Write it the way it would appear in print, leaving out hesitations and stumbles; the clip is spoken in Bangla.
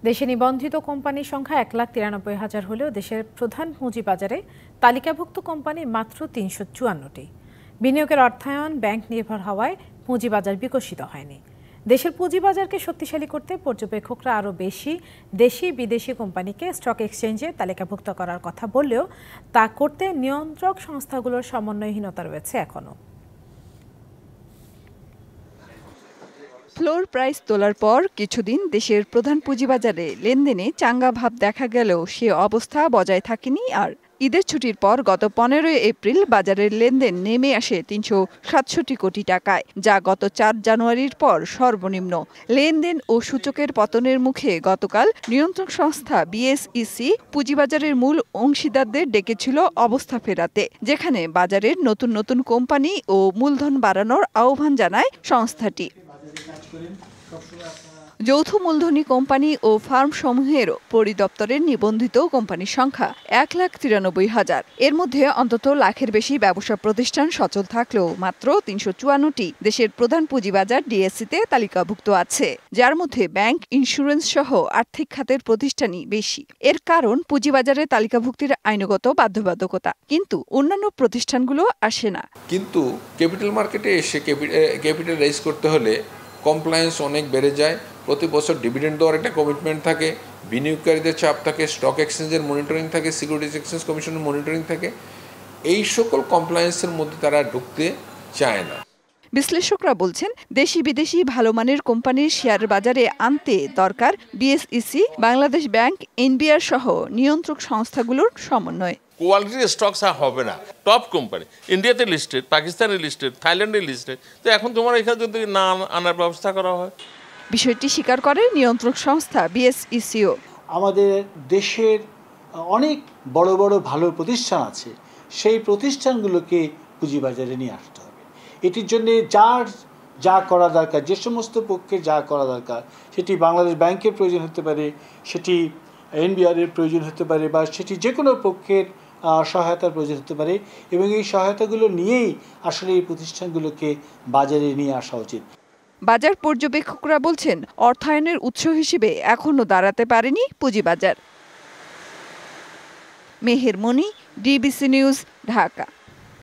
দেশে নিবন্ধিত কোম্পানির সংখ্যা ১,৯৩,০০০ হলেও দেশের প্রধান পুঁজিবাজারে তালিকাভুক্ত কোম্পানি মাত্র ৩৫৪টি। বিনিয়োগের অর্থায়ন ব্যাংক নির্ভর হওয়ায় পুঁজিবাজার বিকশিত হয়নি। দেশের পুঁজিবাজারকে শক্তিশালী করতে পর্যবেক্ষকরা আরও বেশি দেশি বিদেশি কোম্পানিকে স্টক এক্সচেঞ্জে তালিকাভুক্ত করার কথা বললেও তা করতে নিয়ন্ত্রক সংস্থাগুলোর সমন্বয়হীনতা রয়েছে এখনও। ফ্লোর প্রাইস তোলার পর কিছুদিন দেশের প্রধান পুঁজিবাজারে লেনদেনে চাঙ্গা ভাব দেখা গেলেও সে অবস্থা বজায় থাকেনি। আর ঈদের ছুটির পর গত 15 এপ্রিল বাজারের লেনদেন নেমে আসে ৩৬৭ কোটি টাকায়, যা গত ৪ জানুয়ারির পর সর্বনিম্ন। লেনদেন ও সূচকের পতনের মুখে গতকাল নিয়ন্ত্রক সংস্থা বিএসইসি পুঁজিবাজারের মূল অংশীদারদের ডেকেছিল অবস্থা ফেরাতে, যেখানে বাজারের নতুন নতুন কোম্পানি ও মূলধন বাড়ানোর আহ্বান জানায় সংস্থাটি। যৌথ মূলধনী কোম্পানি ও ফার্ম সমূহের পরিদপ্তরের নিবন্ধিত কোম্পানির সংখ্যা ১,৯৩,০০০। এর মধ্যে অন্তত লাখের বেশি ব্যবসা প্রতিষ্ঠান সচল থাকলেও মাত্র ৩৫৪টি দেশের প্রধান পুঁজিবাজার ডিএসসিতে তালিকাভুক্ত আছে, যার মধ্যে ব্যাংক, ইন্স্যুরেন্স সহ আর্থিক খাতের প্রতিষ্ঠানই বেশি। এর কারণ পুঁজিবাজারে তালিকাভুক্তির আইনগত বাধ্যবাধকতা, কিন্তু অন্যান্য প্রতিষ্ঠানগুলো আসে না। কিন্তু ক্যাপিটাল মার্কেটে এসে ক্যাপিটাল রেজ করতে হলে কমপ্লায়েন্স অনেক বেড়ে যায়। প্রতি বছর ডিভিডেন্ড দেওয়ার একটা কমিটমেন্ট থাকে, বিনিয়োগকারীদের চাপ থাকে, স্টক এক্সচেঞ্জের মনিটরিং থাকে, সিকিউরিটিজ এক্সচেঞ্জ কমিশনের মনিটরিং থাকে। এই সকল কমপ্লায়েন্সের মধ্যে তারা ঢুকতে চায় না। বিশ্লেষকরা বলছেন, দেশি বিদেশি ভালো মানের কোম্পানির শেয়ার বাজারে আনতে দরকার বিএসইসি, বাংলাদেশ ব্যাংক, এনবিআর সহ নিয়ন্ত্রক সংস্থাগুলোর সমন্বয়। কোয়ালিটির স্টকস হবে না, টপ কোম্পানি ইন্ডিয়াতে লিস্টেড, পাকিস্তানে লিস্টেড, থাইল্যান্ডে লিস্টেড, তো এখন তোমার এখানে যদি না আনার ব্যবস্থা করা হয়। বিষয়টি স্বীকার করে নিয়ন্ত্রক সংস্থা বিএসইসিও। আমাদের দেশের অনেক বড় বড় ভালো প্রতিষ্ঠান আছে, সেই প্রতিষ্ঠানগুলোকে পুঁজিবাজারে নিয়ে আসতে হবে। এটির জন্য যা করা দরকার, যে সমস্ত পক্ষে যা করা দরকার, সেটি বাংলাদেশ ব্যাংকের প্রয়োজন হতে পারে, সেটি এনবিআর এর প্রয়োজন হতে পারে, বা সেটি যে কোনো পক্ষের সহায়তার প্রয়োজন হতে পারে, এবং এই সহায়তাগুলো নিয়েই আসলে এই প্রতিষ্ঠানগুলোকে বাজারে নিয়ে আসা উচিত। বাজার পর্যবেক্ষকরা বলছেন, অর্থায়নের উৎস হিসেবে এখনো দাঁড়াতে পারেনি পুঁজিবাজার। মেহের মনি, ডিবিসি নিউজ, ঢাকা।